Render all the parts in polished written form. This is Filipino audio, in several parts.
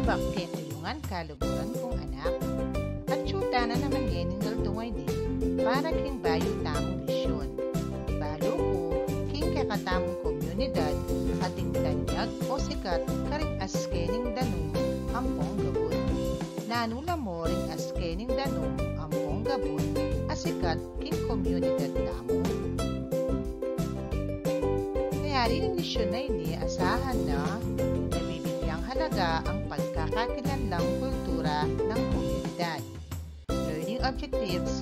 Habak ketulungan kaluburan kong anak. At syuta na naman ngal dungay di para king bayo tamong misyon. Balo ko king kakatamong komunidad ating tanyag o sikat karing askening danong ampong gabon. Nanula mo ring askening danong ampong gabon asikat king komunidad tamo. Kaya rin ang misyon na ini asahan na nabibigyang halaga ang pagkakakilanlang kultura ng komunidad. Learning objectives,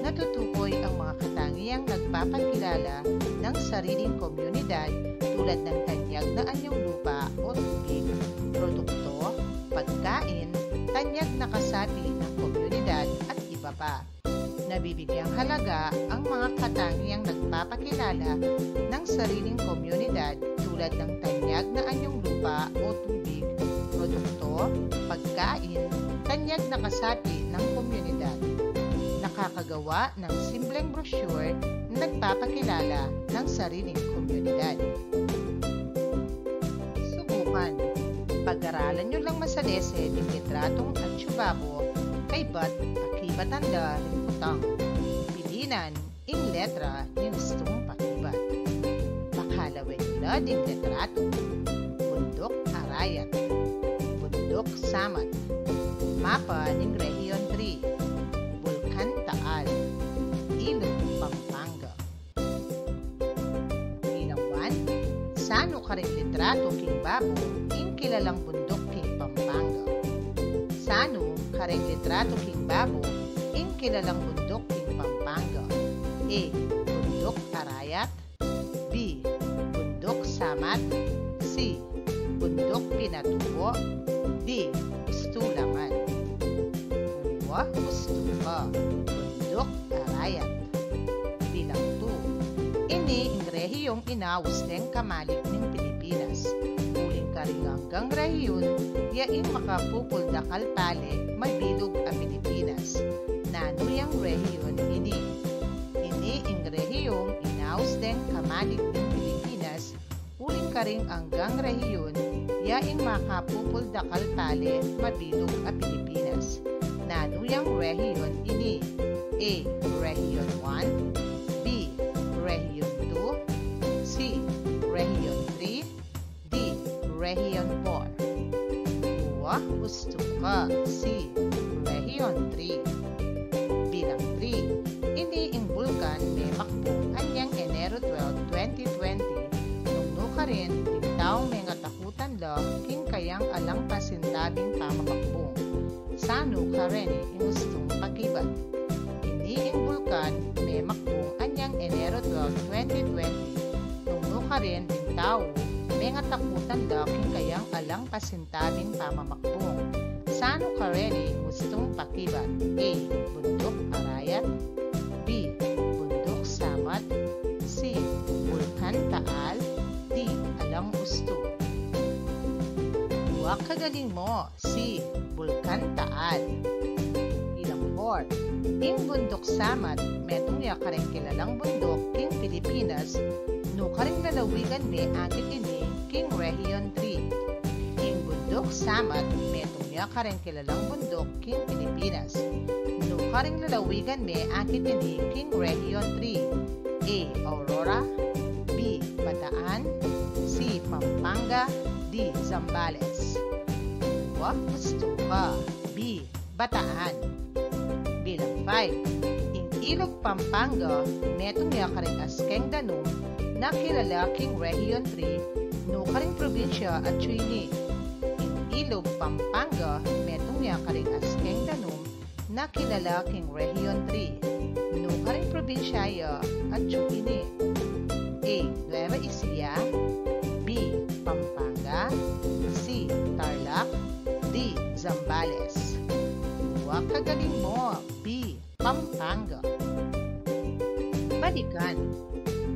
natutukoy ang mga katangiang nagpapakilala ng sariling komunidad tulad ng tanyag na anyong lupa o tubig, produkto, pagkain, tanyag na kasapi ng komunidad at iba pa. Nabibigyang halaga ang mga katangiang nagpapakilala ng sariling komunidad tulad ng tanyag na anyong lupa o tubig, produkto, pagkain, tanyag na kasapi ng komunidad. Nakakagawa ng simpleng brochure na nagpapakilala ng sariling komunidad. Subukan. Pag-aralan nyo lang masalese ng litratong Atsubabo kay Bat Pakibatanda rin putang. Pilinan ing letra ni gustong pakibat. Pakalawin nila din litrato. Bundok Arayat. Bundok Samat. Mapa ng Region 3. Bulkan Taal. Ilog Pampanga. Bilang 1. Sano ka rin litrato king babo ing kilalang bundok king Pampanga. Sano ka rin litrato king babo ing kilalang bundok king Pampanga. A. Bundok Arayat. B. Bundok Samat. C. Bundok Pinatubo. D. Ustulangan. Ustupa. Bundok Arayat. Bilang 2. Ini ang rehiyong inawas ng kamalig ng Pilipinas. Uling karinganggang rehiyon, yaing makapupulda kalpale, mabilog ang Pilipinas. Nanuyang rehiyon ini. Ini ang rehiyong inawas ng kamalig ng Pilipinas. Uling karinganggang rehiyon, yaing makapupulda kalpale, mabilog ang Pilipinas. Nanuyang rehiyon ini. A. Rehiyon 1. B. Rehiyon 2. C. Rehiyon 3. D. Rehiyon 4. Gusto ka. C. Rehiyon 3. Bilang 3. Ini ang bulkan may makbong anyang Enero 12, 2020. Nung ka rin, tintaong may ngatakutan la king kayang alang pasintabing pamamakbong. Sano ka rin ang gustong pakibat. Ini ang bulkan may makbong anyang Enero 12, 2020. Nung ka rin, tintaong may ngatakutan la king kayang alang pasintabing pamamakbong. Sano ka rin ang gustong pakibat. A. Bundok Arayat. B. Bundok Samat. C. Bulkan Taal. D. Alang Gusto. Huwag kagaling mo. C. Bulkan Taal. Bilang 4. Ing Bundok Samat, metong yakaring kilalang bundok king Pilipinas, nukaring lalawigan may akit ini king Region 3. Ing Bundok Samat, metong yakaring kilalang bundok king Pilipinas, nukaring lalawigan may akit ini king Region 3. A. Aurora. B. Bataan. C. Pampanga. D. Zambales. Gusto ka. B. Bataan. Bilang 5. Ing Ilog Pampanga, metong yakaring askeng danong na kilala king Region 3, nukaring probinsya at Chuini. Ing Ilog Pampanga, metong yakaring askeng danong na kilala king Region 3, nukaring probinsya at Chuini. A. Nueva Ecija. B. Pampanga. C. Tarlac. D. Zambales. Huwag kagaling mo. B. Pampanga. Balikan.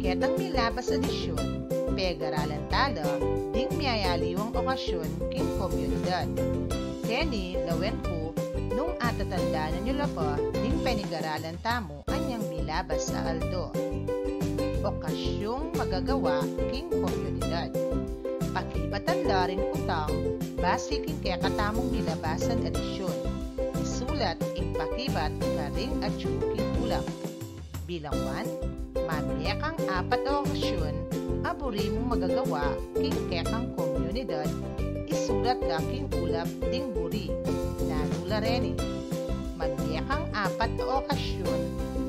Ketang milabas edisyon, pegaralan tala, ding miyayaliwang okasyon king komunidad. Kenny, lawen ko, nung atatanda na nyo pa, ding penigaralan tamo anyang milabas sa aldo. Okasyong magagawa king komunidad. Pakibatan laring utang, basiking kaya katamong nilabasan edisyon. Isulat ing pakibat karing adyuking ulam. Bilang 1, mamiyakang 4 o okasyon, aburi mong magagawa king kekang komunidad, isulat laking ulap ding buri, nanula reni. Mamiyakang 4 o okasyon,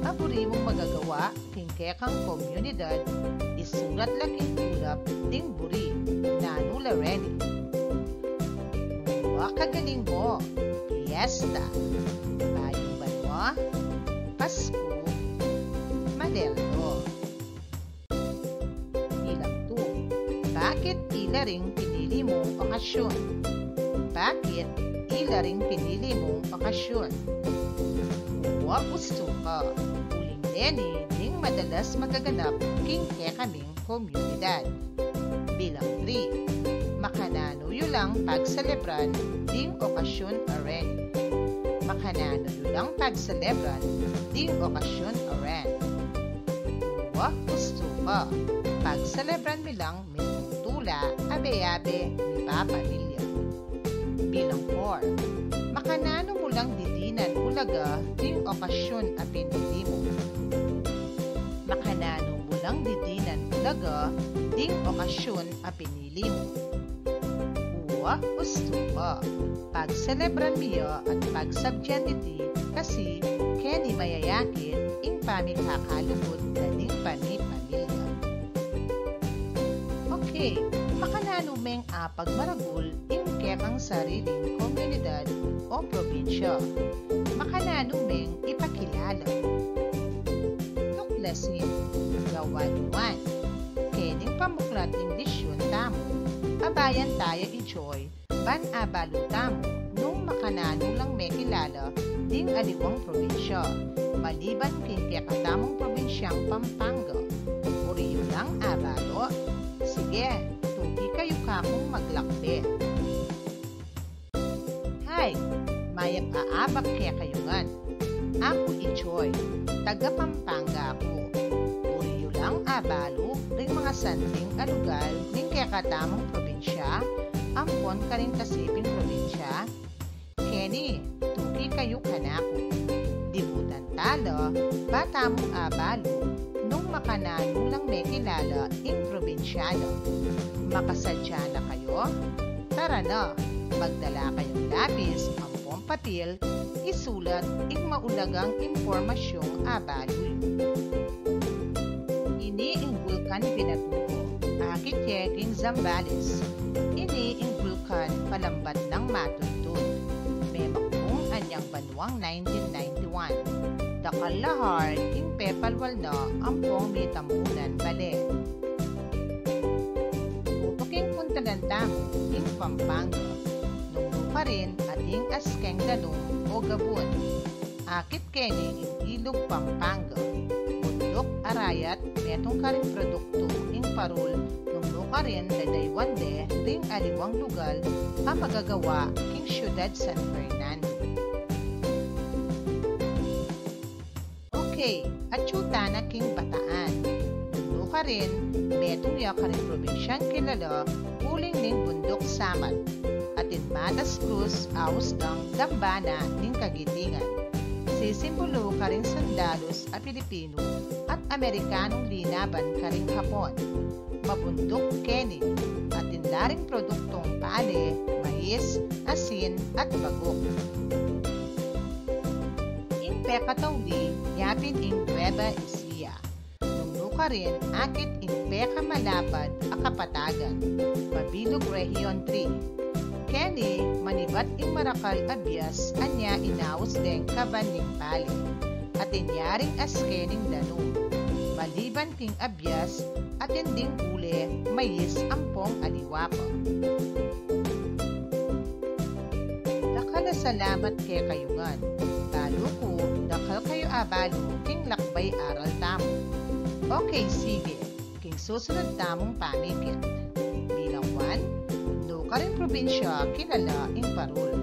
aburi mong magagawa king kekang komunidad, isulat laking ulap ding buri, nanula reni. Kagaling mo, Fiesta, Bayong Banwa, Pasko, Madeldo. Bilang 2, bakit ilaring pinili mong okasyon? Bakit ilaring pinili mong okasyon? Huwag gusto ka, uling deni ding madalas magaganap king kaming komunidad. Bilang 3, makananuyo lang pagselebran ding okasyon aren. Makananuyo lang pagselebran ding okasyon aren. Huwag gusto ka, pagselebran mi lang tula abe-abe mi papamilya. Bilang 4, makanano mo lang didinan ulaga ding okasyon a pinili mo. Makanano mo lang didinan ulaga ding okasyon a pinili mo. Huwag gusto ka, pagselebran miya at pagsabjan iti kasi kani mayayakit ing pamikakalubot na ning pamilya. Okay, makanano meng apag maragul ing kekang sariling komunidad o probinsya. Makanano meng ipakilala. Tuklasin, gawaluan. Kening pamuklat ing disyon tamo, abayan tayo i-joy, ban abalo tamo, nung makanano lang may kilala ding aliwang probinsya, maliban king katamong probinsyang Pampanga. Puriyo lang abalo. Sige, tugi kayo kakong maglakbe. Hi, mayang aabak kaya kayungan. Ako i-joy, taga Pampanga ako. Puriyo lang abalo, ring mga santing alugal, ning kaya katamong probinsya, ampon ka rin kasiping probinsya. Kenny, tugi kayo kanako. Dibutan talo, bata mong abalo, nung makanano lang may kilala ing probinsyano. Makasadya na kayo? Tara na, magdala kayong lapis, ampong patil, isulat ing maulagang impormasyong abaloy. Ini ing Vulcan Pinatubo, akit yeking Zambales. Ini ing Vulcan palambat ng matuntun. May makbong anyang banwang 1991. Dakalahar ing pepalwal na ampong may tambunan bale. Upaking puntagan tamo ing Pampanga. Nungno pa rin ating askeng danong o gabon. Akit keni ing ilog Pampanga. Bundok arayat metong karing produkto ing parol nungno ka rin dadaywan de ring aliwang lugal ang magagawa king syudad San Fernando. Okay, at yuta na king Bataan. Nungno ka rin metong ya karing probinsyang kilala uling ning bundok Samad. Atin Matas Cruz, Ausdang, Dambana, ning Kagitingan. Sisimbolo ka ring sandalos a Pilipino at Amerikanong linaban ka ring Hapon. Mabundok Kenny, atin laring produktong pale, mais, asin at bagok. Ing Pekatawdi, yapin ing Nueva Ecija. Nungno ka rin akit ing Peka Malapad a Kapatagan. Mabilog Region 3. Kenny, manibat ing Marakal Abias, anya inaos deng kabaning pali. At inyaring askening danong. Maliban king Abias, at inding ule, mayis ampong aliwapa. Dakala salamat kay kayungan. Talo ko, dakal kayo abalo, king lakbay aral tamo. Okay, sige, king susunod tamong pamikit. Bilang 1, Nukaring probinsya kilala ing parol.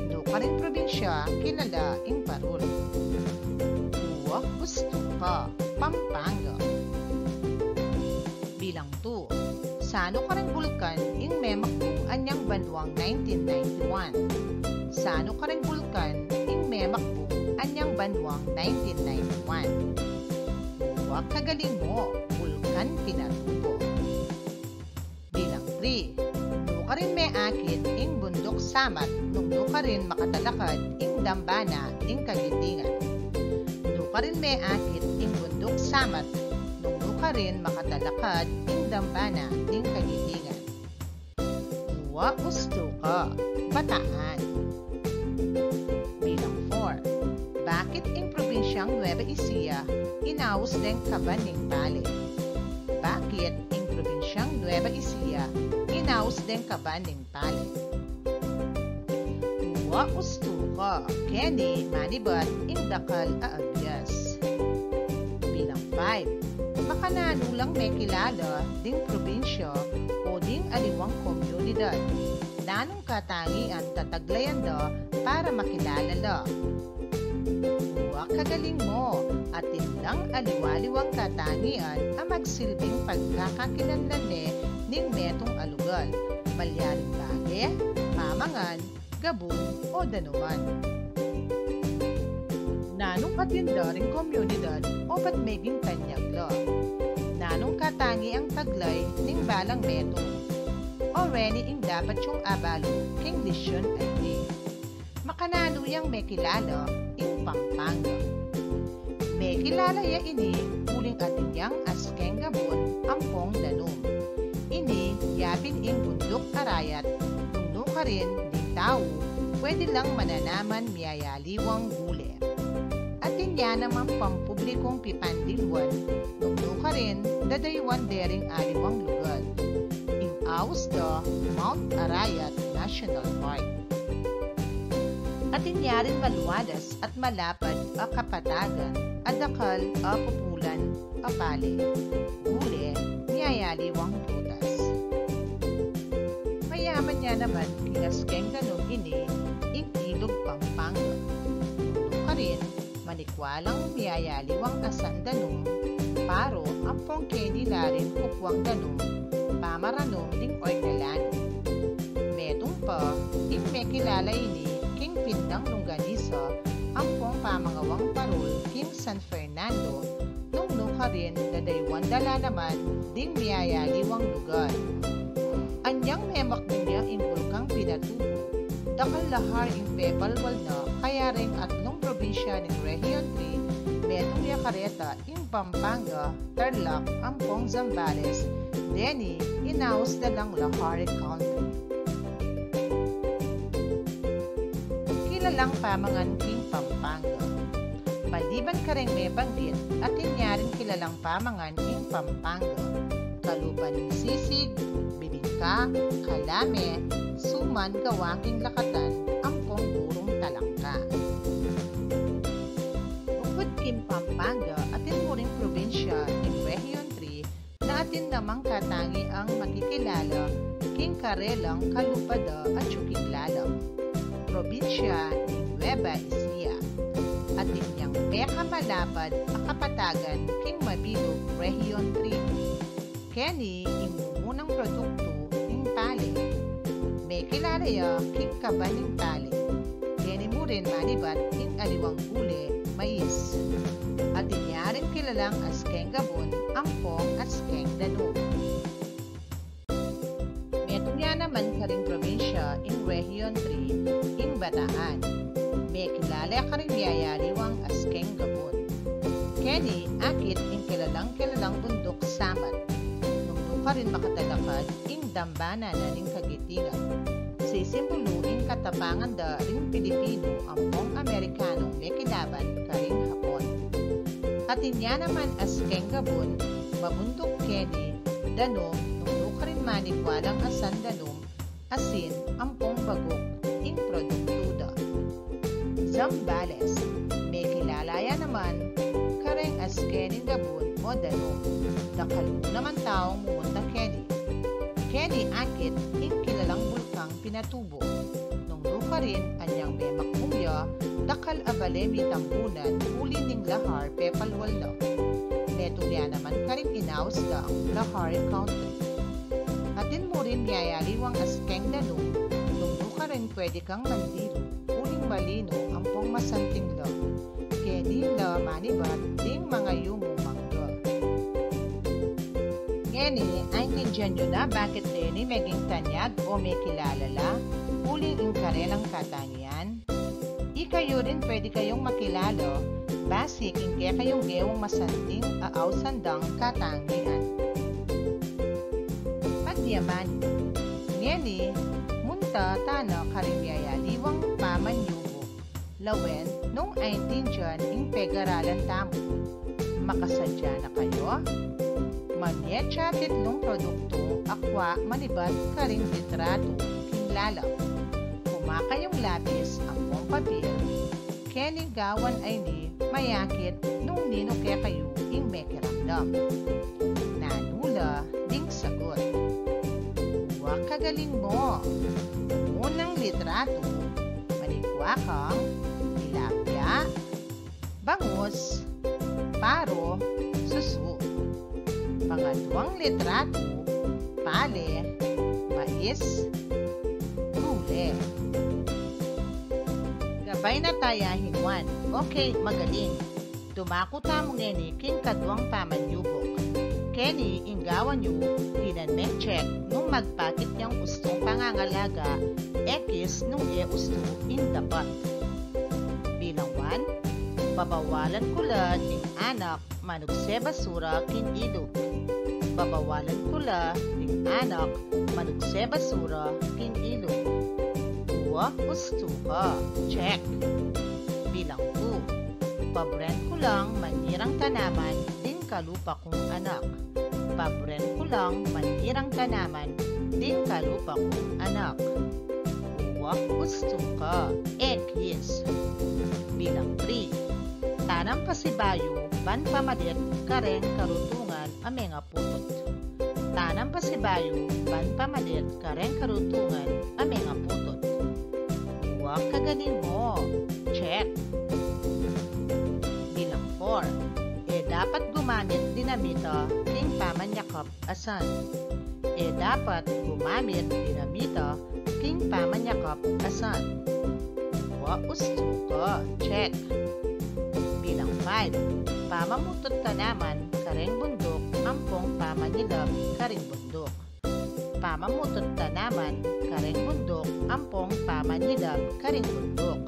Nukaring probinsya kilala ing parol. Huwag gusto ka, Pampanga. Bilang 2, Sano kareng bulkan ing memakbong anyang banwang 1991. Sano kareng bulkan ing memakbong anyang banwang 1991. Huwag kagaling mo, bulkan Pinatubo. Bilang 3. Nuka rin may akit ing bundok samat nung nuka rin makatalakad ing dambana ing kagitingan. Nuka rin may akit ing bundok samat nung nuka rin makatalakad ing dambana ing kagitingan. Uwa gusto ka, Bataan. Bilang 4. Bakit ing probinsyang Nueva Ecija inaus din kabaning pali? Bakit ing probinsyang Nueva Ecija inaus din kabaning pali? Uwa gusto ka, Kenny manibat ing dakal aabyas. Bilang 5. Makananulang may kilala ding probinsya o ding aliwang komunidad. Nanong katangian tataglayan da para makilala da. Huwag kagaling mo at lang aliwaliwang katangian ang magsilbing pagkakakilanlan ning metong alugal, malyaring bage, pamangan, gabon o danuman. Nanong katinda ring komunidad o ba't meging kanyagla. Nanong katangi ang taglay ning balang metong. O reni ing dapat yung abalo king lisyon ay makananuyang may kilala ing Pampanga. May kilala ya ini uling atin yang askeng gabon ampong danum. Ini yapin ing bundok karayat nung ka rin ding tao pwede lang mananaman miyayaliwang gule. Atin yan naman pampublikong pipandilwan nung ka rin dadaywan dering aliwang lugar. Aus the Mount Arayat National Park. At inyarin maluwadas at malapad a kapatagan at dakal a pupulan a pali, gule, niyayaliwang prutas. Mayaman niya naman kinaskeng ganun ini ing ilog Pampanga. Nung ka rin manikwalang niyayaliwang asan danum, paro ang pongkeni larin kukwang danum, pamaranom ding orkalano. Metong pa, ing may kilala ini, king pindang longganisa, ang pong pamangawang parol, king San Fernando, nung nuka rin dadaywan dala naman, ding miyayaliwang lugar. Anyang memakbong niya ing bulkang Pinatubo, dakal lahar ing pepalwal na, kaya rin atlong probinsya ng Region 3, metong yakareta ing Pampanga, Tarlac, Ampong Zambales, Denny, inaus na lang Lahari County. Kilalang pamangan king Pampanga. Maliban ka rin may banggit at inyaring kilalang pamangan king Pampanga. Kalupa ng sisig, bibingka, kalame, suman gawaking lakatan, ampong burong talangka. Bukod king Pampanga at inuring probinsya ng Region 3, atin namang katangi ang makikilala king Karelang, Kalupada at Chukiglalang, probinsya ng Nueva Ecija. At inyang pekamalapad ang kapatagan king Mabilog, Region 3. Kenny, ing munang produkto ing pali. May kilala ya king Kabaning pali. Kenny mo rin manibat ing aliwang gule, mais. At inyarin kilalang askeng gabon, ampong at skeng danum. Metong yan naman ka ring probinsya in Region 3 in Bataan. May kilala ka rin yayariwang askeng gabon. Kenny, akit in kilalang bundok samat. Nung ka rin makatalakad ing dambana na ring kagitingan. Sisimbolo ing katapangan da ring Pilipino ampong Amerikanong may kilaban ka ring Hapon. At inya naman askeng gabon, mabundok Kenny, danom, nung ka rin manikwalang asan danom, asin, ampong bagok, ing produktuda. Zambales, may kilalaya naman, kareng askening gabon o danom, dakal mo naman taong mumunta Kenny. Kenny akit, ing kilalang bulkang Pinatubo, nung nuka rin anyang memak mumya, dakal abalemi tambunan, uli ning lahar pepalwal na. Neto niya naman ka rin inaus da ang Lahari County. karimyayaliwang askeng danum, tungno ka rin pwede kang mandilo, uling malino ampong masanting lo, kedi la manibat ding mga yumo mangga. Ngeni, aintindihan nyo na bakit Lenny maging tanyag o may kilala la, uling ingkarelang katangian? Kayo rin pwede kayong makilala, basic ingke kayong gewang masanting aaw sandang katangian. Pagyaman, ngeni, munta tana karimyayaliwang pamanyubo, lawen nung aintindihan ing pegaralan tamo. Makasadya na kayo? Manyetsa titlong produktong akwa manibat karing litrato kinlala. Kumakayong labis ang papel, keni gawan ay ni mayakit nung ninuke kayo ing mekiramdam. Nanula ding sagot. Huwag kagaling mo. Unang litrato, maligwa kang tilapia, bangus, paro, susu. Pangalawang litrato, pale, mais, gule. Gabay na tayahin wan. Okay, magaling. Tumako tamo ngeni king kadwang pamanyubok. Keni inggawan nyo, dinanmek check nung magpakit niyang ustong pangangalaga, ekis nung usto in dapat. Bilang wan, babawalan kula ding anak manugse basura kin ilog. Babawalan kula ding anak manugse basura kin ilog. Gusto ka. Check. Bilang 2. Pabren ko lang manirang tanaman din kalupa kong anak. Pabren ko lang manirang tanaman din kalupa kong anak. Gusto ka. Yes. Bilang 3. Tanang pasibayo ban pamalit karen karutungan amenga putot. Tanang pasibayo ban pamalit karen karutungan amenga putot. Kagaling mo. Check. Bilang 4. Dapat gumamit dinamita king pamanyakap asan. Dapat gumamit dinamita king pamanyakap asan. Gusto ka. Check. Bilang 5. Pamamutot tanaman kareng bundok ampong pamanyilab karing bundok. Pamamutot tanaman kareng bundok ampong pamanyilab karing bundok.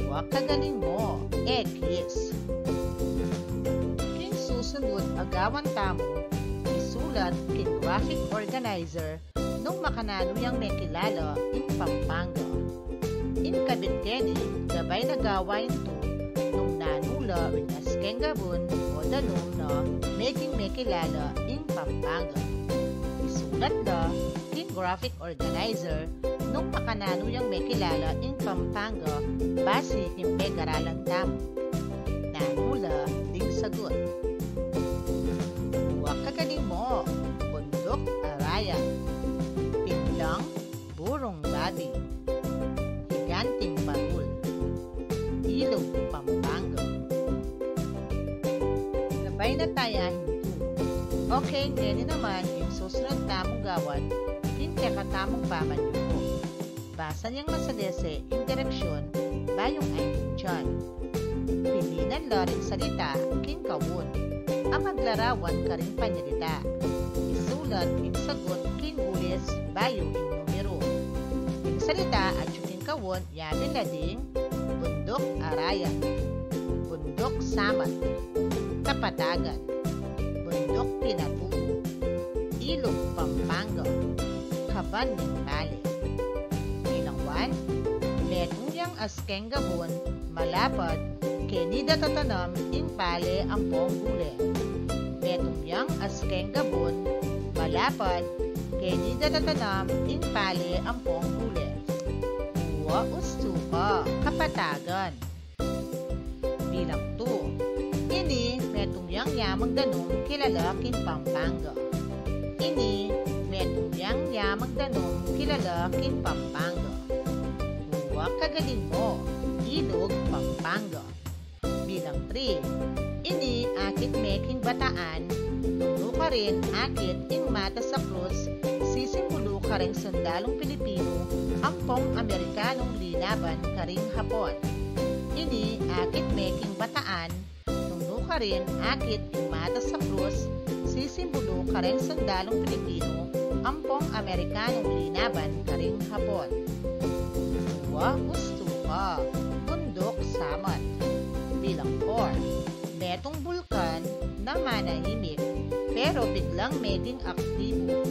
Huwag kagaling mo. Yes. King susunod agawan tamo, isulat king graphic organizer nung makanano yang may kilala in Pampanga. In Kabiteni, gabay nagawain to nung nanula ring askeng gabon o danong na making may kilala in Pampanga. Isulat na king graphic organizer nung makanano yang may kilala in Pampanga base yung pegaralan tamo. Nanula ding sagot. Huwag kagaling mo. Bundok araya. Pindang burong babi. Higanting parul. Ilog Pampanga. Gabay na tayahin to. Okay, ngayon naman yung susunod tamong gawan katamong pamanyuko. Basa niyang masadese yung direksyon ba yung aintindihan. Pilinan la rin salita king kawun. Ang maglarawan ka rin panyalita. Isulat yung sagot king gulis bayo yung numero. Yung salita at yung kawun yamin na ding bundok araya, bundok samat, kapatagan, bundok pinatubo, ilog Pampanga, kaban ng bali. Bilang 1, metong yang askeng gabon, malapad, kenida tatanam ing pale ang ponggule. Metong yang askeng gabon, malapad, kenida tatanam ing pale ang ponggule. Uwa ustuka, kapatagan. Bilang 2, ini metong yang yamang danong kilala kin Pampanga. Ini metong yang yamang danong kilala kin Pampanga. Huwag kagaling mo, ilog Pampanga. Bilang 3, ini akit meking bataan, tungno ka rin akit ing mata sa krus sisimbolo karing sundalong Pilipino ampong Amerikanong linaban karing Hapon. Ini akit meking bataan nung ka rin akit yung mata sa krus sisimbolo karing sundalong Pilipino ampong Amerikanong linaban karing Hapon. Gusto ka, bundok samat. Bilang 4, metong bulkan na manahimik pero biglang meding aktibo.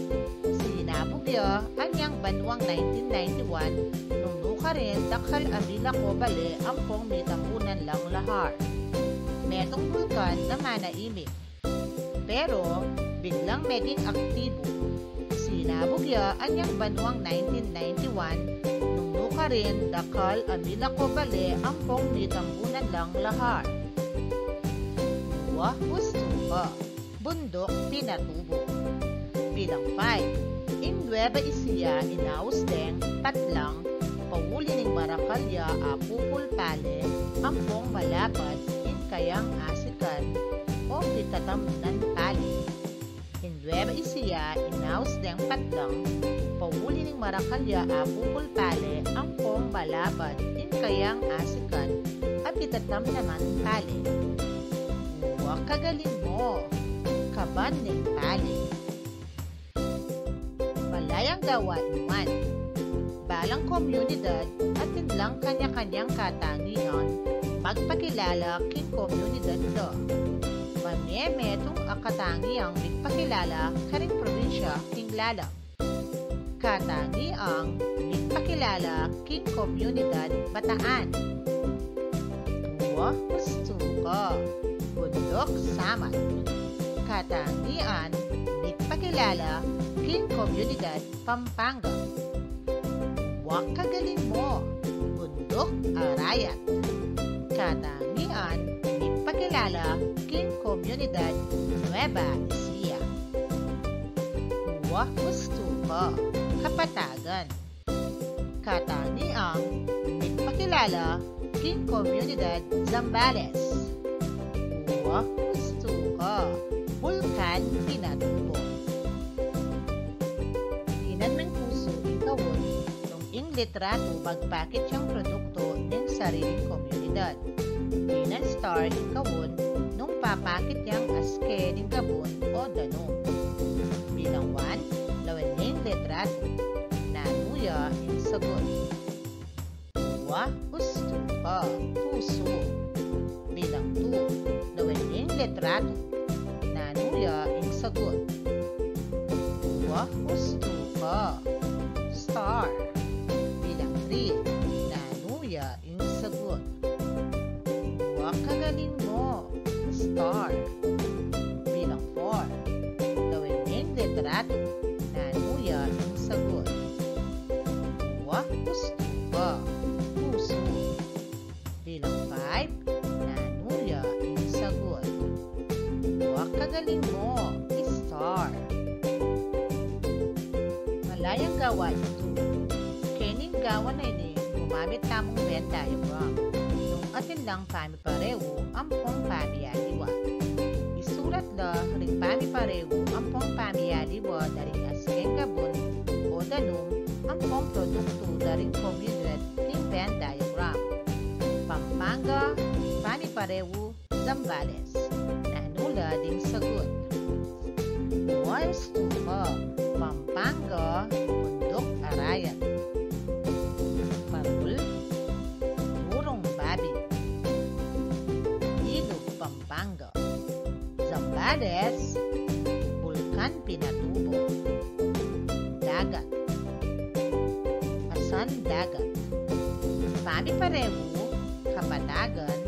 Sinabugya anyang banwang 1991 nung luka rin dakal abila ko bale ampong mitamunan lang lahar. Metong bulkan na manahimik pero biglang meding aktibo. Sinabugya anyang banwang 1991 nung luka rin dakal abila ko bale ampong mitamunan lang lahar. Gusto ka, bundok pinatubo. Bilang 5, in Nueva Ecija inausdeng patlang pauli ning Marakalya apupul pale ampong malapad in kayang asikan o pitatamunan pale. In Nueva Ecija inausdeng patlang pauli ning Marakalya apupul pale ampong malapad in kayang asikan at pitatamunan pale. Kagaling mo, kaban ng pali. Malayang gawa naman, balang komunidad at tinlang kanya-kanyang katangian, magpakilala king komunidad do. Mamemetong akatangiang magpakilala karing probinsya king lalang. Katangiang magpakilala king komunidad bataan. Gusto ka. Bundok samat. Katangian, magpakilala, king komunidad, Pampanga. Kagaling mo, bundok arayat. Katangian, magpakilala, king komunidad, Nueva Ecija. Gusto ka, Kapatagan. Katangian, magpakilala, king komunidad, Zambales. Gusto ka, bulkan pinatubo. Inan ng puso ikawon nung ing litrato magpakit siyang produkto ng sariling komunidad. Inan star ikawon nung papakit niyang aske ng gabon o danong. Bilang 1, lawan niyang litrato, nanuya ing sagot. Gusto ka, puso. Bilang 2, lawan niyang litrato, nanuya ing sagot. Gusto ka, star. Bilang 3, nanuya ing sagot. Kagaling mo, star. Bilang 4, lawan niyang litrato, nanuya ing sagot. Gusto ka, puso. Bilang 5, nanuya ing sagot. Kagaling mo, star. Malayang gawa ito. Kening gawa na ini, gumamit tamong Venn diagram. Nung atin lang pami pareho, ampong pamiyaliwa. Isulat la ring pami pareho, ampong pamiyaliwa daring askeng gabon o danong ampong produkto daring komunidad ng Venn diagram. Pampanga, pami pareho, Zambales. Nanula ding sagot. Gusto ka, Pampanga, bundok arayat. Parul, turong babi. Ilog, Pampanga. Zambales, bulkan pinatubo. Dagat. Asan dagat. Pami pareho, Kapatagan.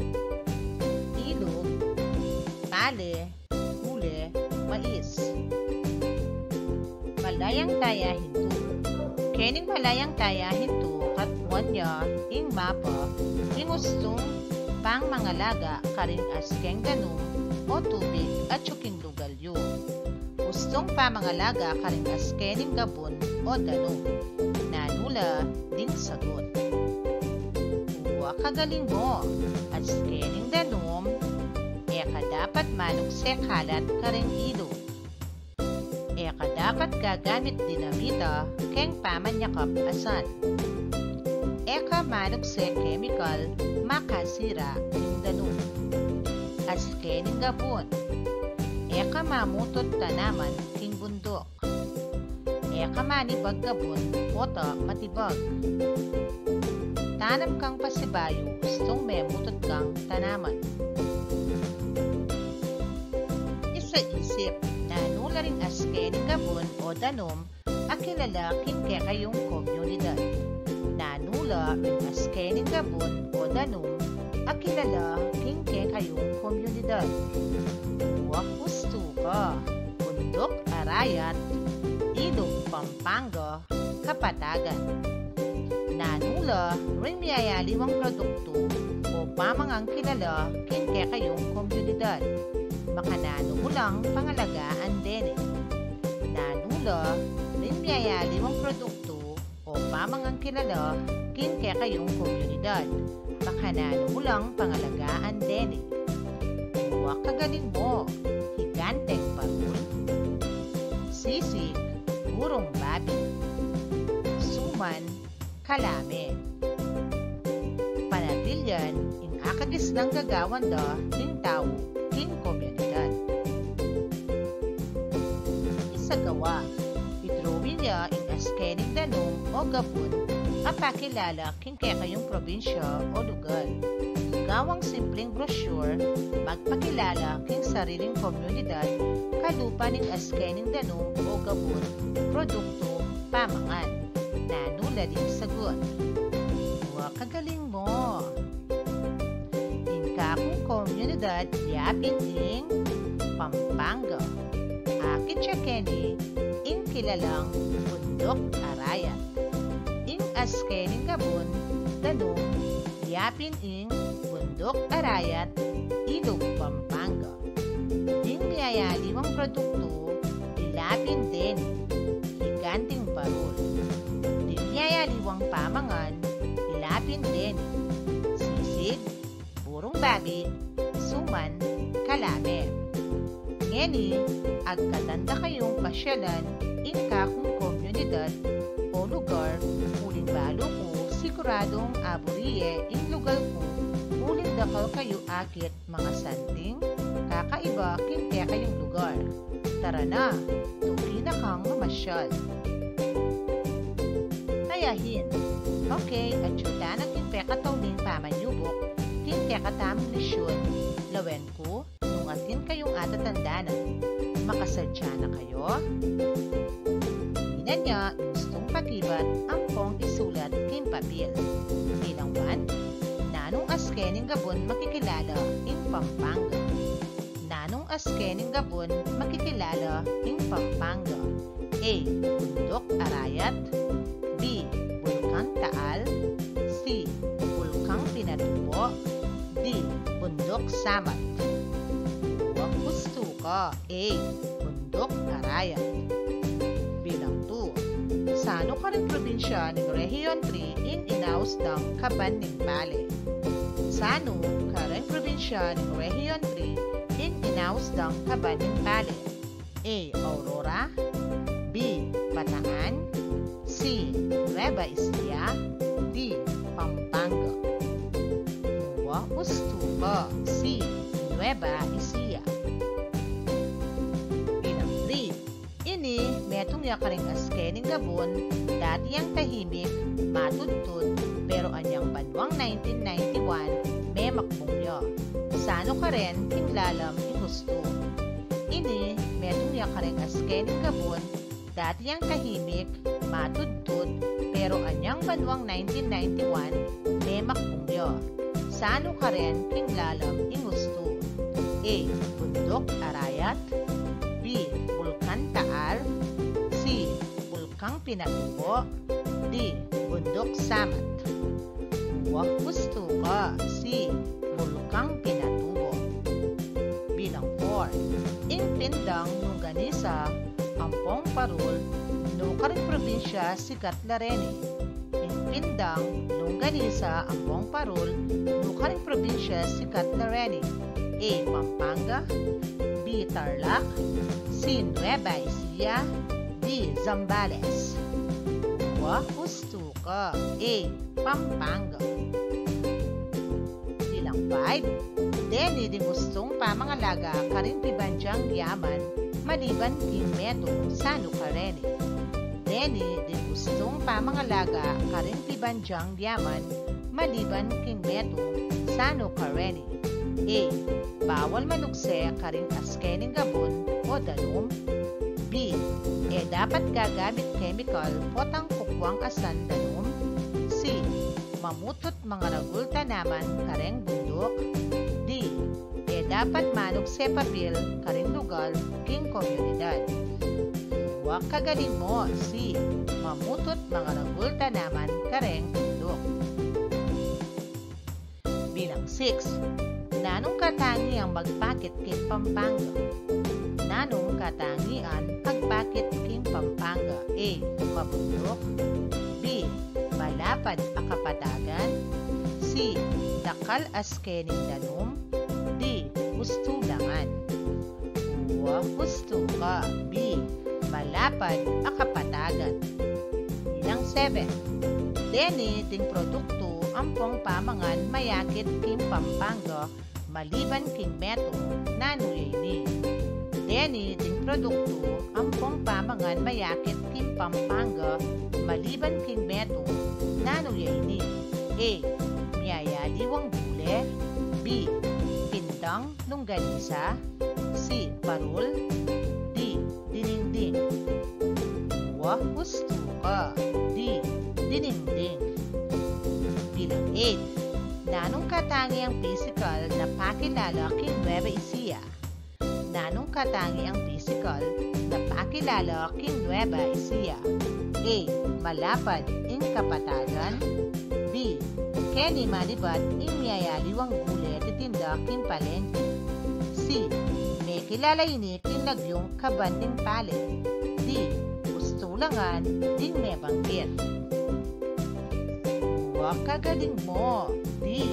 Ilog, pale, huli, mais. Malayang taya hinto. Kening malayang taya hinto katmuan niya ing mapa ing gustong pang mga laga karing askeng ganong o tubig at tsuking lugalyo. Gustong pa mga laga karing askening gabon o danong. Nanula ding sagot. Kagaling mo at skening danom eka dapat manong sekalat karing ilog. Dapat gagamit dinamita keng pamanyakap asan. Eka manukse chemical makasira ng danum. Askening gabon. Eka mamutot tanaman king bundok. Eka manibag gabon ota matibag. Tanam kang pasibayo gustong memutot kang tanaman. Isa-isip na nula ring askening gabon o danom akilala king kayong komunidad. Nanula ring askening gabon o danom akilala king kayong komunidad. Huwag gusto ka, bundok arayat, ilog Pampanga, Kapatagan. Nanula ring miyayaliwang produkto o pamangang kilala king kayong komunidad. Makanano mo lang pangalagaan din. Nanula rin miyayaliwang produkto o pamangang kilala king kayong komunidad. Makanano mo lang pangalagaan din. Huwag kagaling mo, higanteng parul, sisig, burong babi, suman, kalame. Panatilyan, ing akagis ng gagawan da, ning tao, king komunidad. Isagawa, idrowin niya ing askening danong o gabon, apakilala king kayong probinsya o lugar. Gawang simpleng brochure, magpakilala king sariling komunidad, kalupa ning askening danong o gabon, produkto, pamangan. Nanula din sagot. Huwag kagaling mo. Ingkakong komunidad yapin ing Pampanga. Akit siya Kenny, ing kilalang bundok arayat. Ing askening gabon, danong, yapin ing bundok arayat, ilog Pampanga. Ing niyayaliwang produkto, ilapin din, higanting parol. Ing niyayaliwang pamangan, ilapin din, sisig, burong babi, suman, kalame. Ngeni, agkatanda kayong pasyalan, ing kakong komunidad o lugar, uling balo ko, siguradong aburiye, ing lugar ko, uling dakal kayo akit mga santing, kakaiba king kayong lugar. Tara na, tuwi na kang mamasyal. Tayahin. Okay, at syuta na king pekatawling pamanyubok, king pekatamang lisyon, lawen ko, nung atin kayong atatandanan. Makasadya na kayo? Ina niya, gustong pagibat, ang pong isulat king papel. Bilang 1, nanong askening gabon makikilala ing Pampanga. Nanong askening gabon makikilala ing Pampanga. A. Bundok Arayat. B. Bulkang Taal. C. Bulkang Pinatubo. D. Bundok Samat. Huwag gusto ka. A. Bundok Arayat. Bilang 2. Sano ka rin probinsya ng Region 3 in Inaos ng Kaban ng Bale? Sano ka rin probinsya ng Region 3 in Inaos ng Kaban ng Bale? A. Aurora. B. Bataan. C. Nueva Ecija. D. Pampanga. Huwag gusto ka. C. Nueva Ecija. Bilang 3. Ini, metong yakaring askening gabon, dati ang tahimik, matudtod, pero anyang banwang 1991, may makbungyo. Sano ka rin, tinglalam, gusto. Ini, metong yakaring askening gabon, dati ang tahimik, matudtod, pero anyang banwang 1991, may makbungyo. Sano ka rin, tinglalam, gusto. A. Bundok Arayat. B. Bulkan Taal. C. Bulkang Pinatubo. D. Bundok Samat. Huwag gusto ka. C. Bulkang Pinatubo. Bilang 4. Ing Pindang Nungganisa, Ampong Parul, Nukaring Probinsya, Sikat Larene. Ing Pindang Nungganisa, Ampong Parul, Nukaring Probinsya, Sikat Larene. A. Pampanga, B. Tarlac, C. Nueva Ecija, D. Zambales. Husto ka. A. Pampanga. Bilang 5. Deni din gustong pamangalaga karin pibandyang yaman maliban king medong sano karene. Deni din gustong pamangalaga karin pibandyang yaman maliban king medong sano karene. A. Bawal manukse karin askening gabon o danom. B. Dapat gagamit chemical potang kukwang asan danom. C. Mamutot mga ragul tanaman kareng bundok. D. Dapat manukse papel karing lugar king komunidad. Huwag kagaling mo. C. Mamutot mga ragul tanaman kareng bundok. Bilang 6. Nanong katangi ang magpakit king Pampanga? Nanong katangian pagpakit king Pampanga? A. Mabundok. B. Malapad a kapatagan. C. Dakal askening danom. D. Hustulangan. Husto ka. B. Malapad a kapatagan. Bilang 7. Deni ting produkto ampong pamangan mayakit king Pampanga maliban king metong nanuyay ni. Deni ting produkto ampong pamangan mayakit king Pampanga maliban king metong nanuyay ni. A. Miyayaliwang bule. B. Pindang longganisa. C. Parol. D. Dininding. Husto ka. D. Dininding. Bilang 8. Nanong katangi ang physical na pakilala king Nueva Ecija? Nanong katangi ang physical na pakilala king Nueva Ecija? A. Malapad ing kapatagan. B. Keni malibat ing miyayaliwang gule titinda king palengke. C. May kilala ini king nagyong kaban ning pale. D. Hustulangan ding may banggit. Huwag kagaling mo. D.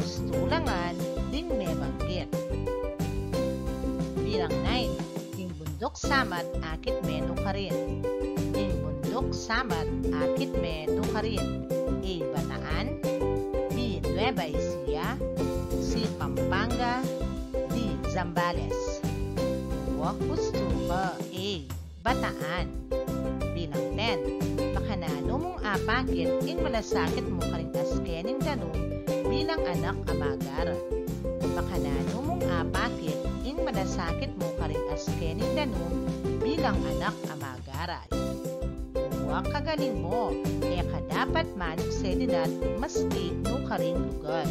Hustulangan ding may banggit. Bilang 9. King bundok samat akit meno ka rin. King bundok samat akit meno ka rin. A. Bataan. B. Nueva Ecija. C. Pampanga. D. Zambales. Husto ka. A. Bataan. Bilang 10. Makanano mong apakit ing malasakit mo karing askening danom bilang anak amagaran. Makanano mong apakit ing malasakit mo karing askening danom bilang anak amagaran. Huwag kagaling mo, kadapat manok sedinat maski no karing lugar.